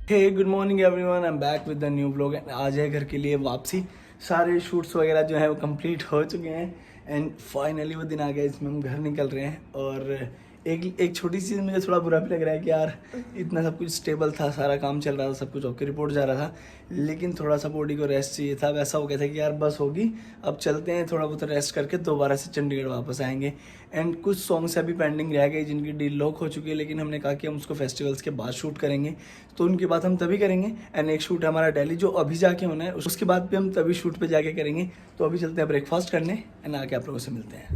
Hey good morning everyone, I am back with the new vlog and आज है घर के लिए वापसी। सारे शूट्स वगैरह जो है वो कंप्लीट हो चुके हैं एंड फाइनली वो दिन आ गया इसमें हम घर निकल रहे हैं। और एक छोटी सी चीज़ मुझे थोड़ा बुरा भी लग रहा है कि यार इतना सब कुछ स्टेबल था, सारा काम चल रहा था, सब कुछ ओके रिपोर्ट जा रहा था, लेकिन थोड़ा सा बॉडी को रेस्ट चाहिए था। वैसा हो गया था कि यार बस होगी, अब चलते हैं, थोड़ा बहुत रेस्ट करके दोबारा से चंडीगढ़ वापस आएंगे। एंड कुछ सॉन्ग्स अभी पेंडिंग रह गए जिनकी डील लॉक हो चुकी है, लेकिन हमने कहा कि हम उसको फेस्टिवल्स के बाद शूट करेंगे, तो उनकी बात हम तभी करेंगे। एंड एक शूट है हमारा दिल्ली जो अभी जाके होना है, उसके बाद भी हम तभी शूट पे जाके करेंगे। तो अभी चलते हैं ब्रेकफास्ट करने एंड आके आप लोगों से मिलते हैं।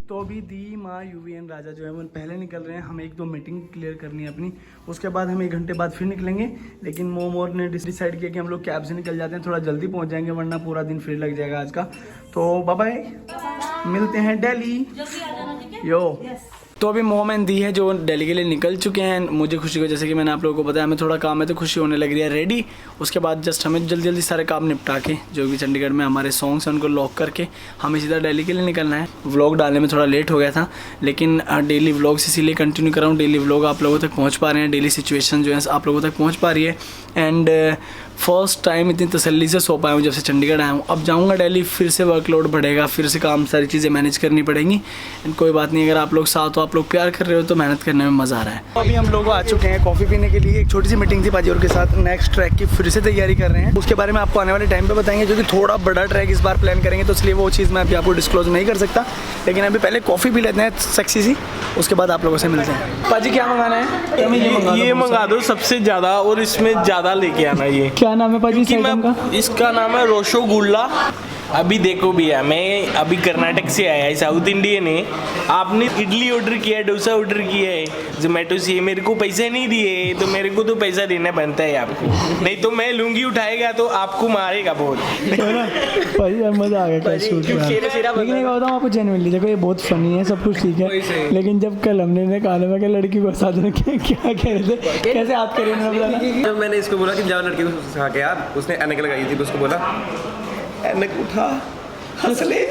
तो अभी दी माँ यूवी एंड राजा जो है वो पहले निकल रहे हैं, हमें एक दो मीटिंग क्लियर करनी है अपनी, उसके बाद हम 1 घंटे बाद फिर निकलेंगे। लेकिन मोम और ने डिसाइड किया कि हम लोग कैब से निकल जाते हैं, थोड़ा जल्दी पहुंच जाएंगे वरना पूरा दिन फिर लग जाएगा आज का। तो बाय बाय, मिलते हैं दिल्ली। यो तो अभी मोम एंड दी है जो दिल्ली के लिए निकल चुके हैं। मुझे खुशी हो, जैसे कि मैंने आप लोगों को बताया, हमें थोड़ा काम है तो खुशी होने लग रही है रेडी। उसके बाद जस्ट हमें जल्दी जल्दी सारे काम निपटा के जो भी चंडीगढ़ में हमारे सॉन्ग्स हैं उनको लॉक करके हमें सीधा दिल्ली के लिए निकलना है। व्लॉग डालने में थोड़ा लेट हो गया था, लेकिन डेली व्लॉग्स इसीलिए कंटिन्यू कर रहा हूँ। डेली व्लॉग आप लोगों तक पहुँच पा रहे हैं, डेली सिचुएशन जो है आप लोगों तक पहुँच पा रही है। एंड फर्स्ट टाइम इतनी तसल्ली से सो पाया हूँ जब से चंडीगढ़ आया हूँ। अब जाऊँगा दिल्ली, फिर से वर्कलोड बढ़ेगा, फिर से काम सारी चीज़ें मैनेज करनी पड़ेंगी। एंड कोई बात नहीं, अगर आप लोग साथ हो, आप लोग प्यार कर रहे हो तो मेहनत करने में मज़ा आ रहा है। अभी हम लोग आ चुके हैं कॉफ़ी पीने के लिए। एक छोटी सी मीटिंग थी पाजी और के साथ, नेक्स्ट ट्रैक की फिर से तैयारी कर रहे हैं। उसके बारे में आपको आने वाले टाइम पे बताएंगे, जो कि थोड़ा बड़ा ट्रैक इस बार प्लान करेंगे, तो इसलिए वो चीज़ मैं अभी आपको डिस्क्लोज नहीं कर सकता। लेकिन अभी पहले कॉफ़ी पी लेते हैं सेक्सी सी, उसके बाद आप लोगों से मिलते हैं। पाजी क्या मंगाना है? ये मंगा दो सबसे ज़्यादा, और इसमें ज़्यादा लेके आना। ये क्या नाम है पाजी? इसका नाम है रोशोगुल्ला। अभी देखो भैया, मैं अभी कर्नाटक से आया है, साउथ इंडियन है। आपने इडली ऑर्डर किया है, डोसा ऑर्डर किया है जोमेटो से, मेरे को पैसे नहीं दिए, तो मेरे को तो पैसा देना बनता है आपको, नहीं तो मैं लूंगी उठाएगा तो आपको मारेगा बहुत। भाई यार मजा आ गया क्या शूट में। लेकिन एक बताऊँ आपको जेन्युइनली, देखो ये बहुत फनी है, सब कुछ ठीक है, लेकिन जब कल हमने खाने में क्या लड़की को साथ में क्या कह रहे थे, कैसे हाथ करे उन्होंने, जब मैंने इसको बोला कि जाओ लड़की को सिखा के यार, उसने ऐनक लगाई थी, उसको बोला ऐनक उठा, हंस ले।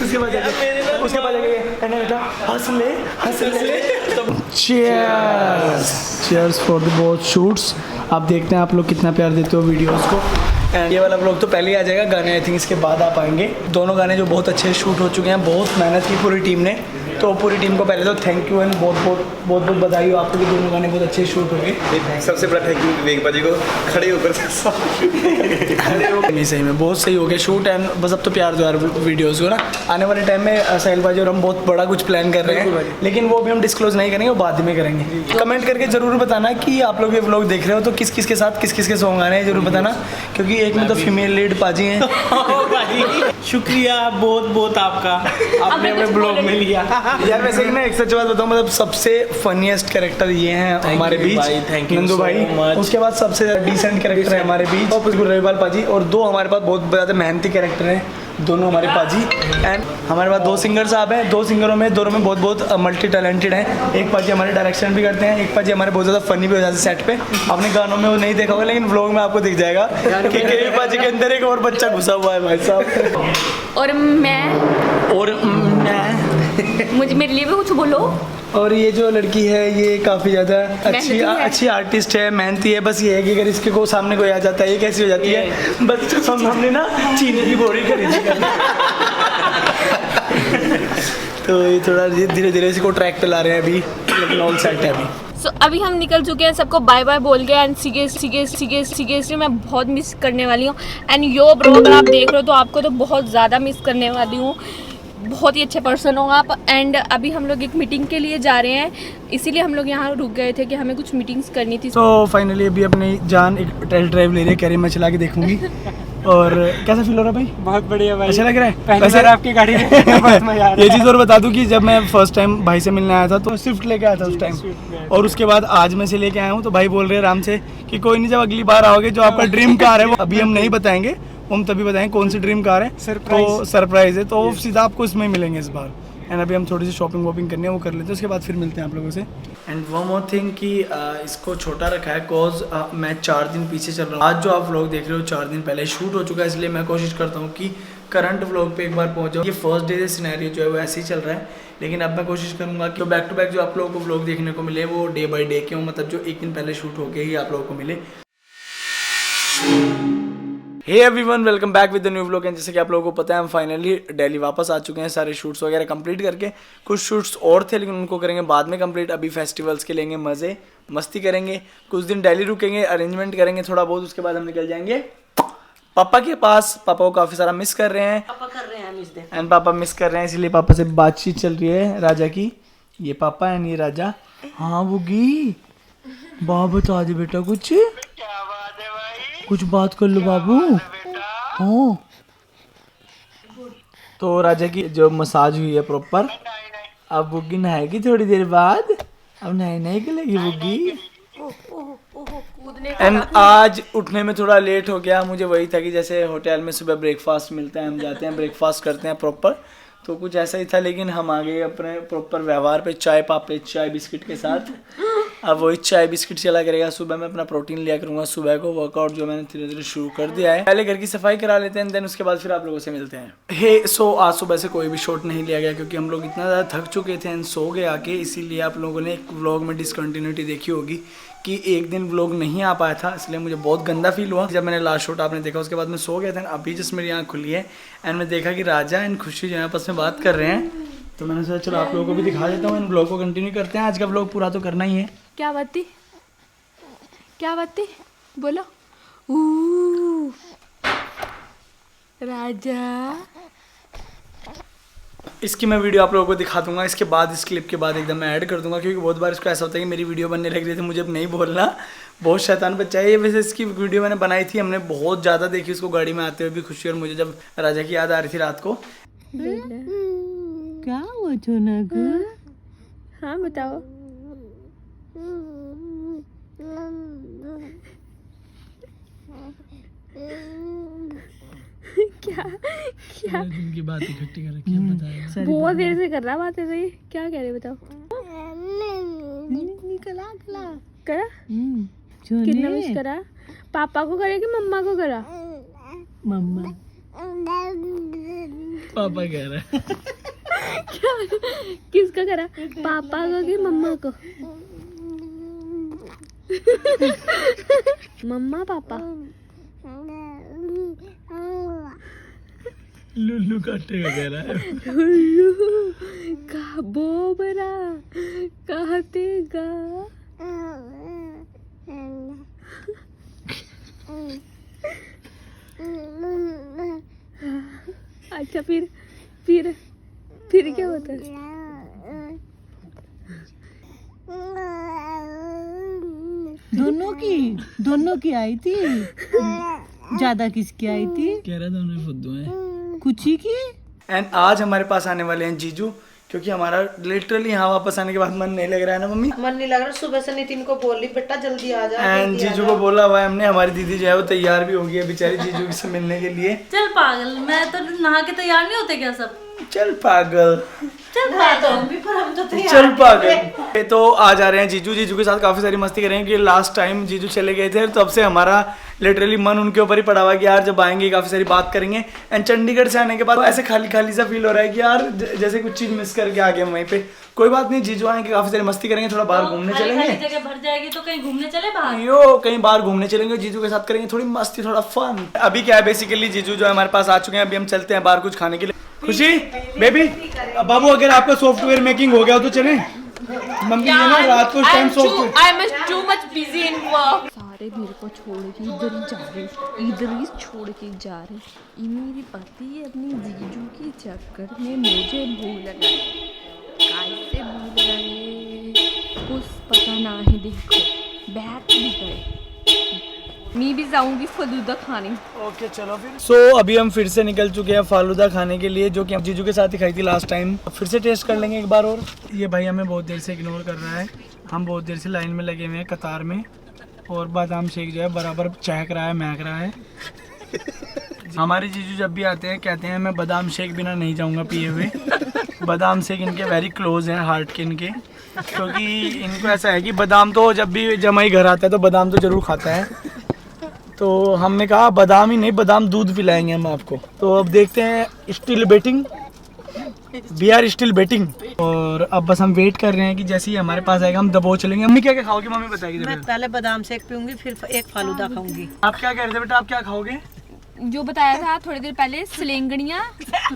उसके बाद हंस ले। Cheers for the both shoots. आप देखते हैं आप लोग कितना प्यार देते हो वीडियोस को। एंड ये वाला ब्लॉग तो पहले ही आ जाएगा, गाने आई थिंक इसके बाद आप आएंगे। दोनों गाने जो बहुत अच्छे शूट हो चुके हैं, बहुत मेहनत की पूरी टीम ने, तो पूरी टीम को पहले तो थैंक यू एंड बहुत बधाई हो आपको कि दोनों गाने बहुत अच्छे शूट हो गए। सबसे बड़ा थैंक यू विवेक बाजी को, खड़े होकर नहीं सही में बहुत सही हो गया शूट। एंड बस अब तो प्यार दो यार वीडियोस को ना। आने वाले टाइम में साहिल बाजी और हम बहुत बड़ा कुछ प्लान कर रहे हैं, लेकिन वो भी हम डिस्क्लोज नहीं करेंगे, वो बाद में करेंगे। कमेंट करके जरूर बताना कि आप लोग ये व्लॉग देख रहे हो तो किस किस के साथ किस किस के सॉन्ग आ रहे हैं, जरूर बताना, क्योंकि एक में तो फीमेल लीड पाजी हैं। शुक्रिया बहुत आपका, आपने हमें ब्लॉग में लिया। यार वैसे ना एक सच बात बताऊँ, मतलब सबसे फनीएस्ट कैरेक्टर ये हैं हमारे बीच, नंदू भाई। उसके बाद सबसे डिसेंट कैरेक्टर है हमारे बीच रविपाल पाजी, और 2 हमारे पास बहुत ज़्यादा मेहनती कैरेक्टर हैं, दोनों हमारे पाजी। एंड हमारे पास 2 सिंगर साहब हैं, 2 सिंगरों में दोनों में बहुत मल्टी टैलेंटेड हैं। एक पाजी हमारे डायरेक्शन भी करते हैं, एक पाजी हमारे बहुत ज़्यादा फनी भी हो जाते हैं सेट पे। आपने गानों में वो नहीं देखा होगा, लेकिन व्लॉग में आपको दिख जाएगा कि केवी पाजी के अंदर एक और बच्चा घुसा हुआ है भाई साहब। और मैं मुझे मेरे लिए भी कुछ बोलो। और ये जो लड़की है ये काफ़ी ज़्यादा अच्छी आर्टिस्ट है, मेहनती है। बस ये है कि अगर इसके को सामने कोई आ जाता है, ये कैसी हो जाती है, बस हमने ना चीनी की बोरी खरीदी तो ये थोड़ा धीरे धीरे इसको ट्रैक पे ला रहे हैं अभी, लेकिन ऑल सेट है अभी। अभी हम निकल चुके हैं, सबको बाय बाय बोल के। एंड सीरियसली मैं बहुत मिस करने वाली हूँ। एंड यो ब्रो, अगर आप देख रहे हो तो आपको तो बहुत ज़्यादा मिस करने वाली हूँ, बहुत ही अच्छे पर्सन हो आप। एंड अभी हम लोग एक मीटिंग के लिए जा रहे हैं, इसीलिए हम लोग यहाँ रुक गए थे कि हमें कुछ मीटिंग्स करनी थी। तो फाइनली अभी अपनी जान एक टेस्ट ड्राइव ले रही है, कह रही मैं चला के देखूंगी। और कैसा फील हो रहा है भाई? बहुत बढ़िया भाई, अच्छा लग रहा है। पहली बार आपकी गाड़ी ये चीज़ और बता दूं कि जब मैं फर्स्ट टाइम भाई से मिलने आया था तो स्विफ्ट लेके आया था उस टाइम, और उसके बाद आज मैं से लेके आया हूँ। तो भाई बोल रहे हैं आराम से कि कोई नहीं, जब अगली बार आओगे जो आपका ड्रीम कार है वो अभी हम नहीं बताएंगे, हम तभी बताएंगे कौन सी ड्रीम कार है, तो सरप्राइज है, तो सीधा आपको इसमें मिलेंगे इस बार। एंड अभी हम थोड़ी सी शॉपिंग वॉपिंग करनी है, वो कर लेते हैं, उसके बाद फिर मिलते हैं आप लोगों से। एंड वन मोर थिंग कि इसको छोटा रखा है कॉज मैं 4 दिन पीछे चल रहा हूँ। आज जो आप व्लॉग देख रहे हो 4 दिन पहले शूट हो चुका है, इसलिए मैं कोशिश करता हूँ कि करंट व्लॉग पे एक बार पहुँच जाऊँ। ये फर्स्ट डे से सिनेरियो जो है वो ऐसे ही चल रहा है, लेकिन अब मैं कोशिश करूँगा कि बैक टू बैक जो आप लोगों को व्लॉग देखने को मिले वो डे बाई डे के हो, मतलब जो एक दिन पहले शूट होके ही आप लोगों को मिले। Hey everyone, welcome back with the new vlog. And जैसे कि आप लोगों को पता है हम फाइनली दिल्ली वापस आ चुके हैं, सारे शूट्स वगैरह कंप्लीट करके। कुछ शूट्स और थे लेकिन उनको करेंगे बाद में कंप्लीट। अभी फेस्टिवल्स के लेंगे मज़े, मस्ती करेंगे, कुछ दिन दिल्ली रुकेंगे, अरेंजमेंट करेंगे थोड़ा बहुत, उसके बाद हम निकल जाएंगे पापा के पास। पापा को काफ़ी सारा मिस कर रहे हैं, पापा कर रहे हैं मिस दे। एंड पापा मिस कर रहे हैं, इसलिए पापा से बातचीत चल रही है राजा की। ये पापा एंड ये राजा। हाँ बुगी, बाबू बता दे बेटा कुछ, कुछ बात कर लो बाबू। हाँ तो राजा की जो मसाज हुई है प्रॉपर, अब बुग्गी नहाएगी थोड़ी देर बाद, अब नहाने के लगी बुग्गी। एंड आज उठने में थोड़ा लेट हो गया, मुझे वही था कि जैसे होटल में सुबह ब्रेकफास्ट मिलता है, हम जाते हैं ब्रेकफास्ट करते हैं प्रॉपर, तो कुछ ऐसा ही था। लेकिन हम आ गए अपने प्रॉपर व्यवहार पे, चाय पापड़े चाय बिस्किट के साथ। अब वही चाय बिस्किट चला करेगा। सुबह मैं अपना प्रोटीन लिया करूँगा, सुबह को वर्कआउट जो मैंने धीरे धीरे शुरू कर दिया है। पहले घर की सफाई करा लेते हैं, देन उसके बाद फिर आप लोगों से मिलते हैं। हे सो आज सुबह से कोई भी शॉट नहीं लिया गया क्योंकि हम लोग इतना ज़्यादा थक चुके थे एंड सो गए आके, इसीलिए आप लोगों ने एक व्लॉग में डिसकंटिन्यूटी देखी होगी कि एक दिन व्लॉग नहीं आ पाया था, इसलिए मुझे बहुत गंदा फील हुआ जब मैंने लास्ट शॉट आपने देखा। उसके बाद मैं सो गया था, अभी जस्ट मेरी आँख खुली है एंड मैं देखा कि राजा एंड खुशी जो है आपस में बात कर रहे हैं, तो मैंने सोचा चलो आप लोगों को भी दिखा देता हूँ। इन व्लॉग को कंटिन्यू करते हैं, आज का व्लॉग पूरा तो करना ही है। क्या बात थी, क्या बात थी, बोलो। राजा इसकी मैं वीडियो आप लोगों को दिखा दूंगा, इसके बाद इस क्लिप के बाद एकदम मैं ऐड कर दूंगा, क्योंकि बहुत बार इसको ऐसा होता है कि मेरी वीडियो बनने लग रही थी, मुझे अब नहीं बोलना, बहुत शैतान बच्चा है ये। वैसे इसकी वीडियो मैंने बनाई थी, हमने बहुत ज़्यादा देखी उसको गाड़ी में आते हुए भी, खुशी और मुझे जब राजा की याद आ रही थी रात को। क्या हुआ छोना को? हाँ बताओ। क्या क्या जिनकी बात इकट्ठी कर रखी है बताया। बहुत देर से कर रहा बातें तो, ये क्या कह रहे बताओ। निकला कला करा कितना मिस करा, पापा को करे कि मम्मा को करा? मम्मा पापा कह रहा है। किसका करा, पापा को कि मम्मा को? मम्मा पापा। लुल्लू काटेगा कह रहा है। का बोबरा काटेगा। अच्छा फिर क्या होता है? दोनों की आई थी। ज्यादा किसकी आई थी? कह रहा दोनों फुद्दू हैं। कुछ ही की। एंड आज हमारे पास आने वाले हैं जीजू, क्योंकि हमारा लिटरली यहाँ वापस आने के बाद मन नहीं लग रहा है ना मम्मी? मन नहीं लग रहा। सुबह से नितिन को बोली बेटा जल्दी आ जा। एंड जीजू को बोला हुआ है हमने, हमारी दीदी जो है वो तैयार भी हो गई है बेचारी जीजू से मिलने के लिए। चल पागल, मैं तो नहा के तैयार नहीं होते क्या सब? चल पागल, चल पागल। चल पागल। तो आ जा रहे हैं जीजू के साथ काफी सारी मस्ती करेंगे, क्योंकि लास्ट टाइम जीजू चले गए थे तब से हमारा लिटरली मन उनके ऊपर ही पड़ा हुआ कि यार जब आएंगे काफी सारी बात करेंगे। एंड चंडीगढ़ से आने के बाद ऐसे खाली खाली सा फील हो रहा है कि यार जैसे कुछ चीज मिस करके आ गए वहीं पे। कोई बात नहीं, जीजू आएंगे काफी सारी मस्ती करेंगे, थोड़ा बाहर घूमने चलेंगे। जगह भर जाएगी तो कहीं घूमने चले बाहर। यो कहीं बाहर घूमने चलेंगे, जीजू के साथ करेंगे थोड़ी मस्ती, थोड़ा फन। अभी क्या है बेसिकली जीजू जो हमारे पास आ चुके हैं, अभी हम चलते हैं बाहर कुछ खाने के लिए। खुशी बेबी, बाबू अगर आपका सॉफ्टवेयर मेकिंग हो गया हो तो चलें। मम्मी ये ना रात को time software. I am too much busy in work. सारे मेरे को छोड़ के इधर ही जा रहे, इधर ही छोड़ के जा रहे। ये मेरी पति अपनी जीजू के चक्कर में मुझे भूल गए। कैसे भूल गए कुछ पता ना ही। देखो बैठ भी गए, मैं भी जाऊंगी फालूदा खाने। ओके चलो फिर। सो अभी हम फिर से निकल चुके हैं फालूदा खाने के लिए, जो कि हम जीजू के साथ ही खाई थी लास्ट टाइम। फिर से टेस्ट कर लेंगे एक बार और। ये भाई हमें बहुत देर से इग्नोर कर रहा है, हम बहुत देर से लाइन में लगे हुए हैं कतार में, और बादाम शेक जो है बराबर चहक रहा है, महक रहा है। हमारे जीजू जब भी आते हैं कहते हैं मैं बादाम शेक बिना नहीं जाऊंगा पिए हुए। बादाम शेक इनके वेरी क्लोज हैं हार्ट के इनके, क्योंकि इनको ऐसा है कि बादाम तो जब भी जमाई घर आता है तो बादाम तो ज़रूर खाता है। तो हमने कहा बादाम ही नहीं, बादाम दूध पिलाएंगे हम आपको। तो अब देखते हैं, still waiting, we are still waiting. और अब बस हम वेट कर रहे हैं कि जैसे ही हमारे पास आएगा हम दबो चलेंगे। मम्मी क्या क्या खाओगे? मम्मी बताएगी। मैं पहले बादाम शेक पीऊंगी, फिर एक फालूदा खाऊंगी। आप क्या कह रहे थे बेटा, आप क्या खाओगे? जो बताया था थोड़ी देर पहले, सलेंगड़ियाँ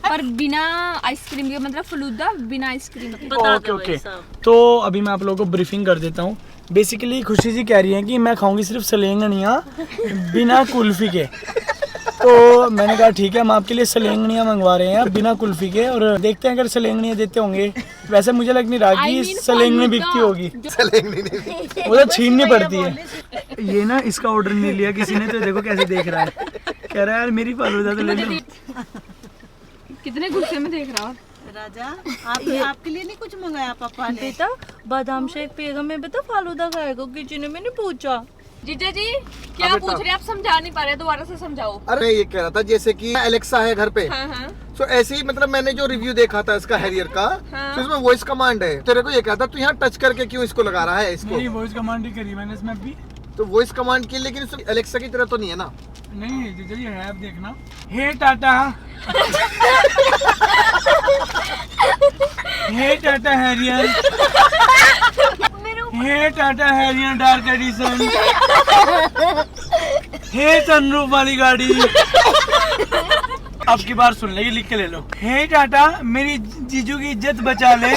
पर बिना आइसक्रीम के, मतलब फलूदा बिना आइसक्रीम के। ओके ओके, तो अभी मैं आप लोगों को ब्रीफिंग कर देता हूँ। बेसिकली खुशी जी कह रही है कि मैं खाऊंगी सिर्फ सलेंगड़ियाँ बिना कुल्फी के। तो मैंने कहा ठीक है, हम आपके लिए सलेंगड़ियाँ मंगवा रहे हैं बिना कुल्फी के, और देखते हैं अगर सलेंगड़ियाँ देते होंगे। वैसे मुझे लग नहीं रहा कि सलेंगड़ी बिकती होगी, वो तो छीननी पड़ती है। ये ना इसका ऑर्डर नहीं लिया किसी ने, तो देखो कैसे देख रहा है, कह रहा है यार मेरी फालूदा तो ले लो। कितने गुस्से में देख रहा है राजा। आपके लिए नहीं कुछ मंगाया पापा ने? बेटा बादाम शेक पिएगा, मैं बेटा फालूदा खाएगा, किसी ने मैंने पूछा। जीजा जी क्या पूछ रहे हैं आप? समझा नहीं पा रहे, दोबारा से समझाओ। अरे ये कह रहा था जैसे कि एलेक्सा है घर पे, हाँ हाँ तो ऐसे ही मतलब मैंने जो रिव्यू देखा था इसका हैरियर का, तो इसमें वॉइस कमांड है। तेरे को ये कहता तू यहाँ टच करके क्यों इसको लगा रहा है इसको? नहीं, वॉइस कमांड ही करी मैंने इसमें अभी। तो वॉइस कमांड की, लेकिन इसमें एलेक्सा की तरह तो नहीं है ना? नहीं जीजा जी है, आप देखना। हे टाटा, हे टाटा हैरियर, हे टाटा हैरियर डार्क एडिशन, हे सनरूफ वाली गाड़ी। अब की बार सुन ले, ये लिख के ले लो। हे टाटा मेरी जीजू की इज्जत बचा ले।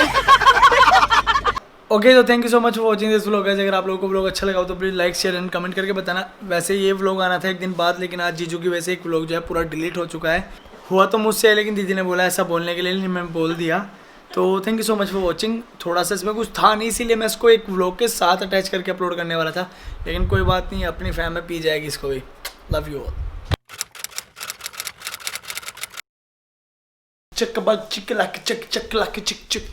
ओके, तो thank you so much for watching this vlog. अगर आप लोगों को व्लॉग अच्छा लगा हो तो please like share and comment करके बताना। वैसे ये व्लॉग आना था एक दिन बाद, लेकिन आज जीजू की वजह से एक व्लॉग जो है पूरा डिलीट हो चुका है। हुआ तो मुझसे है, लेकिन दीदी ने बोला ऐसा बोलने के लिए, नहीं मैं बोल दिया। तो thank you so much for watching. थोड़ा सा इसमें कुछ था नहीं, इसीलिए मैं इसको एक व्लॉग के साथ अटैच करके अपलोड करने वाला था, लेकिन कोई बात नहीं, अपनी फैम में पी जाएगी इसको भी। Love you all. चक बग चिक लाक चक चक लाक चिक चिक।